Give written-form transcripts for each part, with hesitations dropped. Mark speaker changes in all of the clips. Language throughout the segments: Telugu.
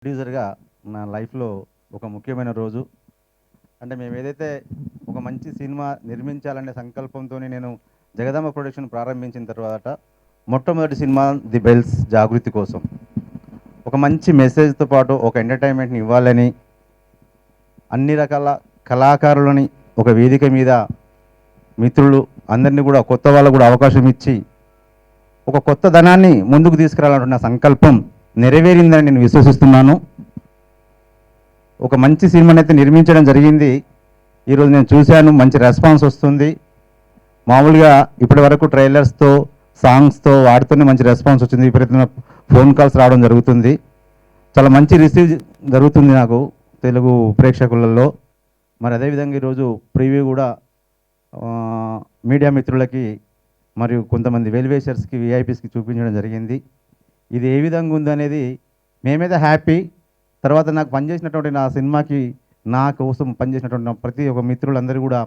Speaker 1: ప్రొడ్యూసర్గా నా లైఫ్లో ఒక ముఖ్యమైన రోజు. అంటే మేము ఏదైతే ఒక మంచి సినిమా నిర్మించాలనే సంకల్పంతోనే నేను జగదాంబ ప్రొడక్షన్ ప్రారంభించిన తర్వాత మొట్టమొదటి సినిమా ది బెల్స్ జాగృతి కోసం ఒక మంచి మెసేజ్తో పాటు ఒక ఎంటర్టైన్మెంట్ని ఇవ్వాలని అన్ని రకాల కళాకారులని ఒక వేదిక మీద మిత్రులు అందరినీ కూడా కొత్త వాళ్ళకు కూడా అవకాశం ఇచ్చి ఒక కొత్త ధనాన్ని ముందుకు తీసుకురావాలంటున్న సంకల్పం నెరవేరిందని నేను విశ్వసిస్తున్నాను. ఒక మంచి సినిమాని అయితే నిర్మించడం జరిగింది. ఈరోజు నేను చూశాను, మంచి రెస్పాన్స్ వస్తుంది. మామూలుగా ఇప్పటి వరకు ట్రైలర్స్తో సాంగ్స్తో వాటితోనే మంచి రెస్పాన్స్ వచ్చింది. విపరీతమైన ఫోన్ కాల్స్ రావడం జరుగుతుంది. చాలా మంచి రిసీవ్ జరుగుతుంది నాకు తెలుగు ప్రేక్షకులలో. మరి అదేవిధంగా ఈరోజు ప్రివ్యూ కూడా మీడియా మిత్రులకి మరియు కొంతమంది వెల్వేషర్స్కి విఐపీస్కి చూపించడం జరిగింది. ఇది ఏ విధంగా ఉందనేది మేమైతే హ్యాపీ. తర్వాత నాకు పనిచేసినటువంటి నా సినిమాకి నా కోసం పనిచేసినటువంటి ప్రతి ఒక్క మిత్రులందరూ కూడా,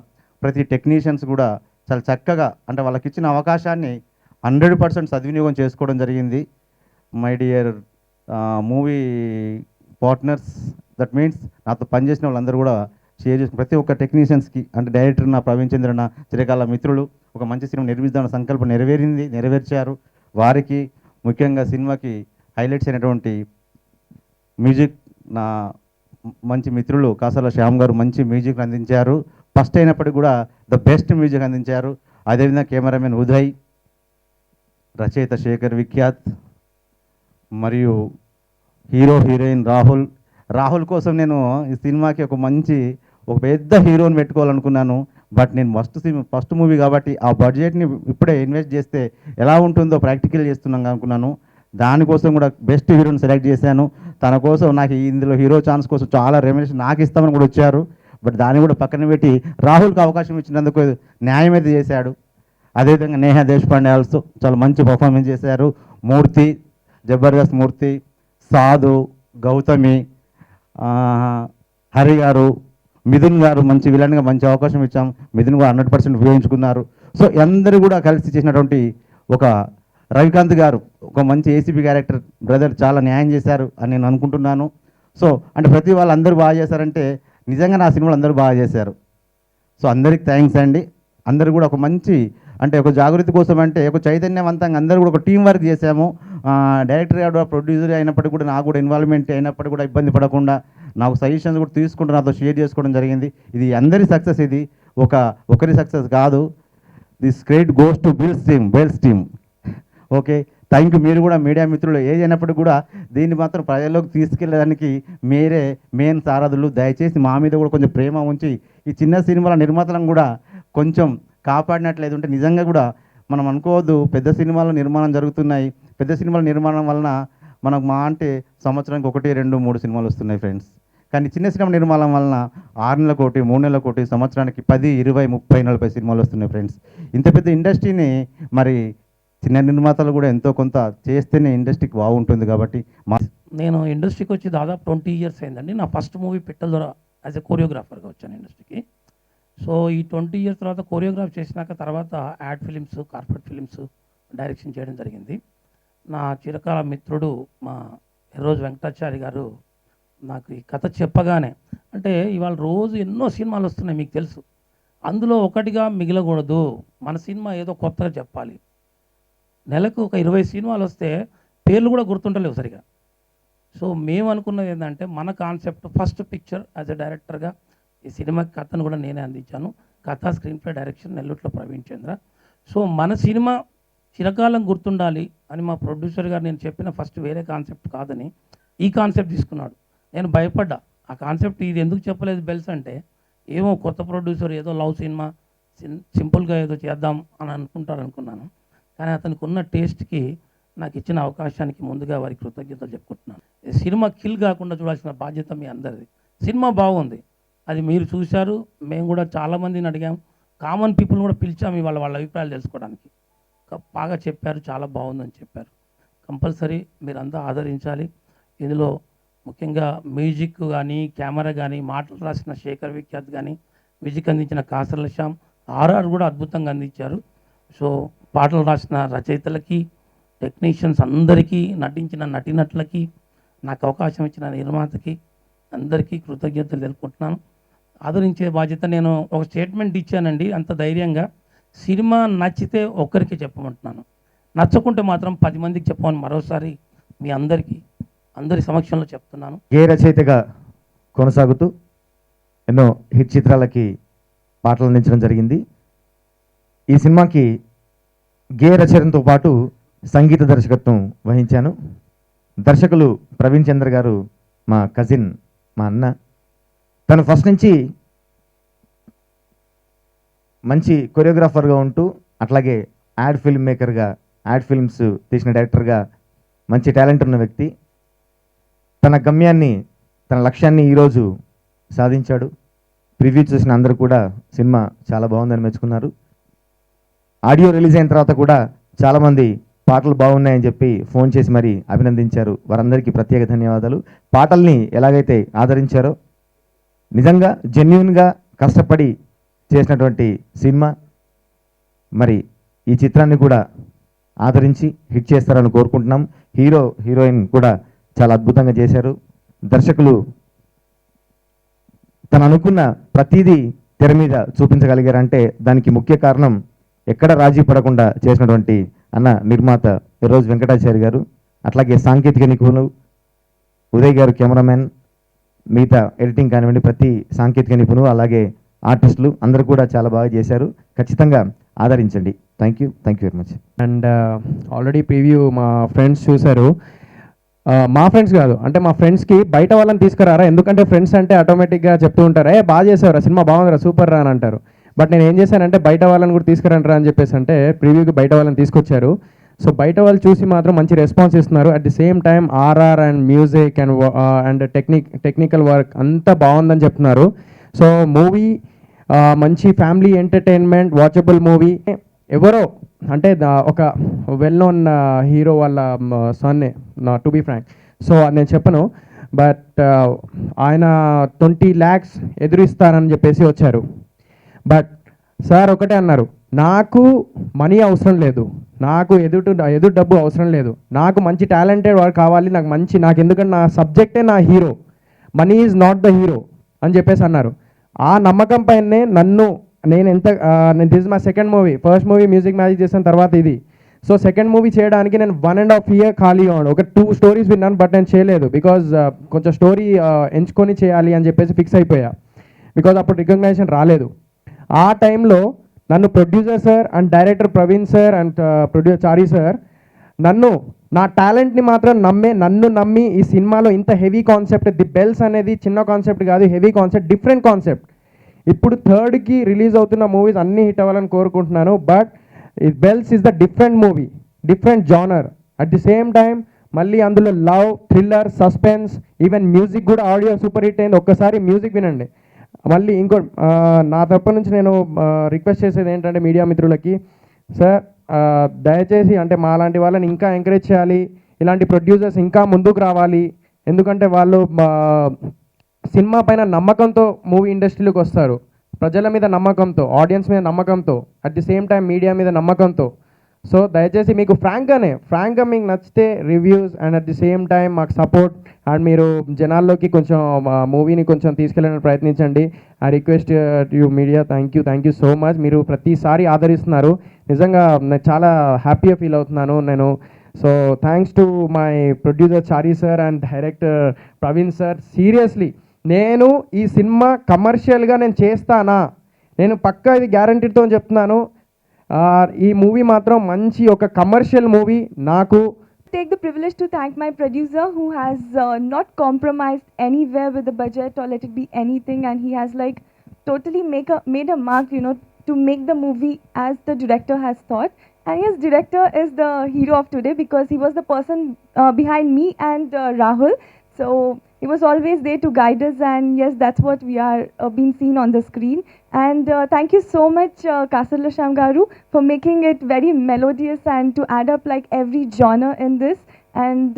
Speaker 1: ప్రతి టెక్నీషియన్స్ కూడా చాలా చక్కగా అంటే వాళ్ళకి ఇచ్చిన అవకాశాన్ని 100% సద్వినియోగం చేసుకోవడం జరిగింది. My dear movie partners, that means నాతో పనిచేసిన వాళ్ళందరూ కూడా షేర్ చేసుకుని ప్రతి ఒక్క టెక్నీషియన్స్కి అంటే డైరెక్టర్ నా ప్రవీణ్ చంద్ర నా చిరకాల మిత్రులు ఒక మంచి సినిమా నిర్మిద్దామన్న సంకల్పం నెరవేర్చారు. వారికి ముఖ్యంగా సినిమాకి హైలైట్స్ అయినటువంటి మ్యూజిక్ నా మంచి మిత్రులు కాసాల శ్యామ్ గారు మంచి మ్యూజిక్ అందించారు. ఫస్ట్ అయినప్పటికీ కూడా ద బెస్ట్ మ్యూజిక్ అందించారు. అదేవిధంగా కెమెరామెన్ ఉదయ్, రచయిత శేఖర్ విఖ్యాత్ మరియు హీరోయిన్ రాహుల్ కోసం నేను ఈ సినిమాకి ఒక పెద్ద హీరోని పెట్టుకోవాలనుకున్నాను. బట్ నేను ఫస్ట్ మూవీ కాబట్టి ఆ బడ్జెట్ని ఇప్పుడే ఇన్వెస్ట్ చేస్తే ఎలా ఉంటుందో ప్రాక్టికల్ చేస్తున్నాం అనుకున్నాను. దానికోసం కూడా బెస్ట్ హీరోని సెలెక్ట్ చేశాను. తన కోసం నాకు ఇందులో హీరో ఛాన్స్ కోసం చాలా రెమ్యునరేషన్ నాకు ఇస్తామని కూడా వచ్చారు. బట్ దాన్ని కూడా పక్కన పెట్టి రాహుల్కి అవకాశం ఇచ్చినందుకు న్యాయం అయితే చేశాడు. అదేవిధంగా నేహా దేశపాండే ఆల్సో చాలా మంచి పర్ఫార్మెన్స్ చేశారు. మూర్తి, జబర్దస్త్ మూర్తి, సాధు, గౌతమి, హరి గారు, మిథున్ గారు మంచి విలన్గా మంచి అవకాశం ఇచ్చాం. మిథున్ కూడా 100% ఉపయోగించుకున్నారు. సో అందరూ కూడా కలిసి చేసినటువంటి ఒక రవికాంత్ గారు ఒక మంచి ఏసీపీ క్యారెక్టర్ బ్రదర్ చాలా న్యాయం చేశారు అని నేను అనుకుంటున్నాను. సో అంటే ప్రతి వాళ్ళు అందరూ బాగా చేశారంటే నిజంగా నా సినిమాలు అందరూ బాగా చేశారు. సో అందరికి థ్యాంక్స్ అండి. అందరూ కూడా ఒక మంచి అంటే ఒక జాగృతి కోసం అంటే ఒక చైతన్యవంతంగా అందరూ కూడా ఒక టీం వర్క్ చేశాము. డైరెక్టర్ గారు ప్రొడ్యూసర్ అయినప్పటికీ కూడా నాకు కూడా ఇన్వాల్వ్మెంట్ అయినప్పటికీ కూడా ఇబ్బంది పడకుండా నాకు సజెషన్స్ కూడా తీసుకుంటూ నాతో షేర్ చేసుకోవడం జరిగింది. ఇది అందరి సక్సెస్, ఇది ఒకరి సక్సెస్ కాదు. This credit goes to Bells team. Okay, thank you. మీరు కూడా మీడియా మిత్రులు ఏది అయినప్పటికీ కూడా దీన్ని మాత్రం ప్రజల్లోకి తీసుకెళ్ళడానికి మీరే మెయిన్ సారథులు. దయచేసి మా మీద కూడా కొంచెం ప్రేమ ఉంచి ఈ చిన్న సినిమాల నిర్మాతలను కూడా కొంచెం కాపాడినట్లయితే ఉంటే నిజంగా కూడా మనం అనుకోవద్దు, పెద్ద సినిమాల నిర్మాణం జరుగుతున్నాయి. పెద్ద సినిమాల నిర్మాణం వలన మనకు అంటే సంవత్సరానికి 1, 2, 3 సినిమాలు వస్తున్నాయి ఫ్రెండ్స్. కానీ చిన్న సినిమా నిర్మాణం వలన 6 నెలలకోటి, 3 నెలలకోటి, సంవత్సరానికి 10, 20, 30, 40 సినిమాలు వస్తున్నాయి ఫ్రెండ్స్. ఇంత పెద్ద ఇండస్ట్రీని మరి చిన్న నిర్మాతలు కూడా ఎంతో కొంత చేస్తేనే ఇండస్ట్రీకి బాగుంటుంది. కాబట్టి
Speaker 2: నేను ఇండస్ట్రీకి వచ్చి దాదాపు 20 years అయిందండి. నా ఫస్ట్ మూవీ పిట్టల ద్వారా యాజ్ ఎ కోరియోగ్రాఫర్గా వచ్చాను ఇండస్ట్రీకి. సో ఈ 20 years తర్వాత కోరియోగ్రాఫ్ చేసినాక తర్వాత ad films, corporate films direction చేయడం జరిగింది. నా చిరకాల మిత్రుడు మా ఎర్రోజు వెంకటాచారి గారు నాకు ఈ కథ చెప్పగానే, అంటే ఇవాళ రోజు ఎన్నో సినిమాలు వస్తున్నాయి మీకు తెలుసు, అందులో ఒకటిగా మిగలకూడదు, మన సినిమా ఏదో కొత్తగా చెప్పాలి. నెలకు ఒక 20 సినిమాలు వస్తే పేర్లు కూడా గుర్తుంటలేవు సరిగా. సో మేము అనుకున్నది ఏంటంటే మన concept first picture as a డైరెక్టర్గా ఈ సినిమాకి కథను కూడా నేనే అందించాను. కథ, స్క్రీన్ ప్లే, డైరెక్షన్ నెల్లూరులో ప్రవీణ్ చంద్ర. సో మన సినిమా చిరకాలం గుర్తుండాలి అని మా ప్రొడ్యూసర్ గారు నేను చెప్పిన ఫస్ట్ వేరే కాన్సెప్ట్ కాదని ఈ కాన్సెప్ట్ తీసుకున్నాడు. నేను భయపడ్డా ఆ కాన్సెప్ట్ ఇది ఎందుకు చెప్పలేదు బెల్స్ అంటే, ఏమో కొత్త ప్రొడ్యూసర్ ఏదో లవ్ సినిమా సింపుల్గా ఏదో చేద్దాం అని అనుకున్నాను. కానీ అతనికి ఉన్న టేస్ట్కి నాకు ఇచ్చిన అవకాశానికి ముందుగా వారికి కృతజ్ఞతలు చెప్పుకుంటున్నాను. సినిమా కిల్ కాకుండా చూడాల్సిన బాధ్యత మీ అందరిది. సినిమా బాగుంది, అది మీరు చూశారు. మేము కూడా చాలామందిని అడిగాం, కామన్ పీపుల్ కూడా పిలిచాము ఇవాళ వాళ్ళ అభిప్రాయాలు తెలుసుకోవడానికి. బాగా చెప్పారు, చాలా బాగుందని చెప్పారు. కంపల్సరీ మీరంతా ఆదరించాలి. ఇందులో ముఖ్యంగా మ్యూజిక్ కానీ, కెమెరా కానీ, మాటలు రాసిన శేఖర్ విఖ్యాత్ కానీ, మ్యూజిక్ అందించిన కాసర్ల శ్యామ్, ఆర్ఆర్ కూడా అద్భుతంగా అందించారు. సో పాటలు రాసిన రచయితలకి, టెక్నీషియన్స్ అందరికీ, నటించిన నటీనటులకి, నాకు అవకాశం ఇచ్చిన నిర్మాతకి అందరికీ కృతజ్ఞతలు తెలుపుకుంటున్నాను. ఆదరించే బాధ్యత నేను ఒక స్టేట్మెంట్ ఇచ్చానండి అంత ధైర్యంగా. సినిమా నచ్చితే ఒక్కరికి చెప్పమంటున్నాను, నచ్చకుంటే మాత్రం 10 మందికి చెప్పమని మరోసారి మీ అందరి సమక్షంలో చెప్తున్నాను.
Speaker 3: గేయ రచయితగా కొనసాగుతూ ఎన్నో హిట్ చిత్రాలకి పాటలు అందించడం జరిగింది. ఈ సినిమాకి గేయ రచనతో పాటు సంగీత దర్శకత్వం వహించాను. దర్శకులు ప్రవీణ్ చంద్ర గారు మా కజిన్, మా అన్న. తను ఫస్ట్ నుంచి మంచి కొరియోగ్రాఫర్గా ఉంటూ అట్లాగే యాడ్ ఫిల్మ్ మేకర్గా, యాడ్ ఫిల్మ్స్ తీసిన డైరెక్టర్గా మంచి టాలెంట్ ఉన్న వ్యక్తి. తన గమ్యాన్ని, తన లక్ష్యాన్ని ఈరోజు సాధించాడు. ప్రివ్యూ చూసిన అందరూ కూడా సినిమా చాలా బాగుందని మెచ్చుకున్నారు. ఆడియో రిలీజ్ అయిన తర్వాత కూడా చాలామంది పాటలు బాగున్నాయని చెప్పి ఫోన్ చేసి మరీ అభినందించారు. వారందరికీ ప్రత్యేక ధన్యవాదాలు. పాటల్ని ఎలాగైతే ఆదరించారో, నిజంగా జెన్యున్గా కష్టపడి చేసినటువంటి సినిమా. మరి ఈ చిత్రాన్ని కూడా ఆదరించి హిట్ చేస్తారని కోరుకుంటున్నాం. హీరో, హీరోయిన్ కూడా చాలా అద్భుతంగా చేశారు. దర్శకులు తను అనుకున్న ప్రతిదీ తెర మీద చూపించగలిగారంటే దానికి ముఖ్య కారణం ఎక్కడ రాజీ పడకుండా చేసినటువంటి అన్న నిర్మాత ఈరోజు వెంకటాచారి గారు, అట్లాగే సాంకేతిక నిపుణులు ఉదయ్ గారు, కెమెరామెన్, మిగతా ఎడిటింగ్ కానివ్వండి, ప్రతి సాంకేతిక నిపుణులు అలాగే ఆర్టిస్టులు అందరూ కూడా చాలా బాగా చేశారు. ఖచ్చితంగా ఆదరించండి. Thank you very much.
Speaker 4: And already preview మా ఫ్రెండ్స్ చూశారు. మా ఫ్రెండ్స్ కాదు, అంటే మా ఫ్రెండ్స్కి బయట వాళ్ళని తీసుకురారా, ఎందుకంటే ఫ్రెండ్స్ అంటే ఆటోమేటిక్గా చెప్తూ ఉంటారు, ఏ బాగా చేసావురా, సినిమా బాగుందిరా, సూపర్ రా అని అంటారు. బట్ నేను ఏం చేశానంటే బయట వాళ్ళని కూడా తీసుకురంటారా అని చెప్పేసి అంటే ప్రివ్యూకి బయట వాళ్ళని తీసుకొచ్చారు. సో బయట వాళ్ళు చూసి మాత్రం మంచి రెస్పాన్స్ ఇస్తున్నారు. At the same time RR and music and technical work అంతా బాగుందని చెప్తున్నారు. సో మూవీ మంచి ఫ్యామిలీ ఎంటర్టైన్మెంట్ వాచబుల్ మూవీ. ఎవరో అంటే ఒక వెల్ నోన్ హీరో వాళ్ళ సన్నే, టు బీ ఫ్రాంక్. సో నేను చెప్పను, బట్ ఆయన 20 lakhs ఎదురిస్తారని చెప్పేసి వచ్చారు. బట్ సార్ ఒకటే అన్నారు, నాకు మనీ అవసరం లేదు, నాకు ఎదురు డబ్బు అవసరం లేదు, నాకు మంచి టాలెంటెడ్ వాడు కావాలి, నాకు ఎందుకంటే నా సబ్జెక్టే నా hero, money is not the hero అని చెప్పేసి అన్నారు. ఆ నమ్మకం పైనే నేను this is my second movie. First movie music magic చేసిన తర్వాత ఇది. సో సెకండ్ మూవీ చేయడానికి నేను 1.5 year ఖాళీగా ఉన్నాను. ఒక 2 stories విన్నాను, బట్ నేను చేయలేదు. బికాజ్ కొంచెం స్టోరీ ఎంచుకొని చేయాలి అని చెప్పేసి ఫిక్స్ అయిపోయా. బికాజ్ అప్పుడు రికగ్నైజేషన్ రాలేదు. ఆ టైంలో నన్ను producer sir and director Praveen sir and producer Chari sir నా టాలెంట్ని మాత్రం నన్ను నమ్మి ఈ సినిమాలో ఇంత హెవీ కాన్సెప్ట్, ది బెల్స్ అనేది చిన్న కాన్సెప్ట్ కాదు, హెవీ కాన్సెప్ట్, డిఫరెంట్ కాన్సెప్ట్. ఇప్పుడు 3rd రిలీజ్ అవుతున్న మూవీస్ అన్నీ హిట్ అవ్వాలని కోరుకుంటున్నాను. But Bells is the different movie, different genre. At the same time మళ్ళీ అందులో love, thriller, suspense, even music కూడా ఆడియో సూపర్ హిట్ అయింది. ఒక్కసారి మ్యూజిక్ వినండి. మళ్ళీ నా తరపు నుంచి నేను రిక్వెస్ట్ చేసేది ఏంటంటే మీడియా మిత్రులకి, సార్ దయచేసి అంటే మా లాంటి వాళ్ళని ఇంకా ఎంకరేజ్ చేయాలి, ఇలాంటి ప్రొడ్యూసర్స్ ఇంకా ముందుకు రావాలి. ఎందుకంటే వాళ్ళు సినిమా పైన నమ్మకంతో మూవీ ఇండస్ట్రీలోకి వస్తారు, ప్రజల మీద నమ్మకంతో, ఆడియన్స్ మీద నమ్మకంతో, at the same time media మీద నమ్మకంతో. సో దయచేసి మీకు ఫ్రాంక్గా మీకు నచ్చితే reviews and at the same time మాకు సపోర్ట్ అండ్ మీరు జనాల్లోకి కొంచెం మూవీని కొంచెం తీసుకెళ్ళడానికి ప్రయత్నించండి. I request you media. Thank you so much. మీరు ప్రతిసారి ఆదరిస్తున్నారు, నిజంగా నేను చాలా హ్యాపీగా ఫీల్ అవుతున్నాను నేను. So thanks to my producer Chari sir and director Praveen sir. Seriously నేను ఈ సినిమా కమర్షియల్గా నేను చేస్తానా, నేను పక్కా ఇది గ్యారంటీతో చెప్తున్నాను. ఈ మూవీ మాత్రం మంచి ఒక కమర్షియల్ మూవీ. నాకు
Speaker 5: take the privilege to thank my producer who has not compromised anywhere with the budget or let it be anything, and he has like totally made a mark, you know, to make the movie as the director has thought. And yes, director is the hero of today because he was the person behind me and Rahul. So he was always there to guide us, and yes, that's what we are being seen on the screen. And thank you so much, Kasarlasham Garu, for making it very melodious and to add up like every genre in this. And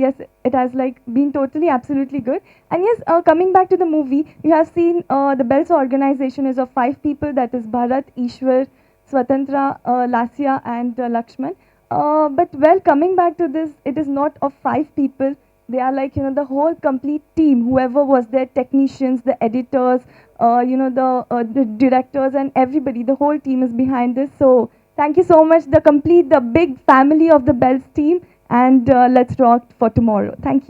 Speaker 5: yes, it has like been totally absolutely good. And yes, coming back to the movie, you have seen the Bells organization is of 5 people, that is Bharat, Ishwar, Swatantra, Lasya and Lakshman. But well, coming back to this, it is not of 5 people. They are like, you know, the whole complete team, whoever was there, technicians, the editors, the directors and everybody, the whole team is behind this. So thank you so much, the big family of the Bells team, and let's rock for tomorrow. Thank you.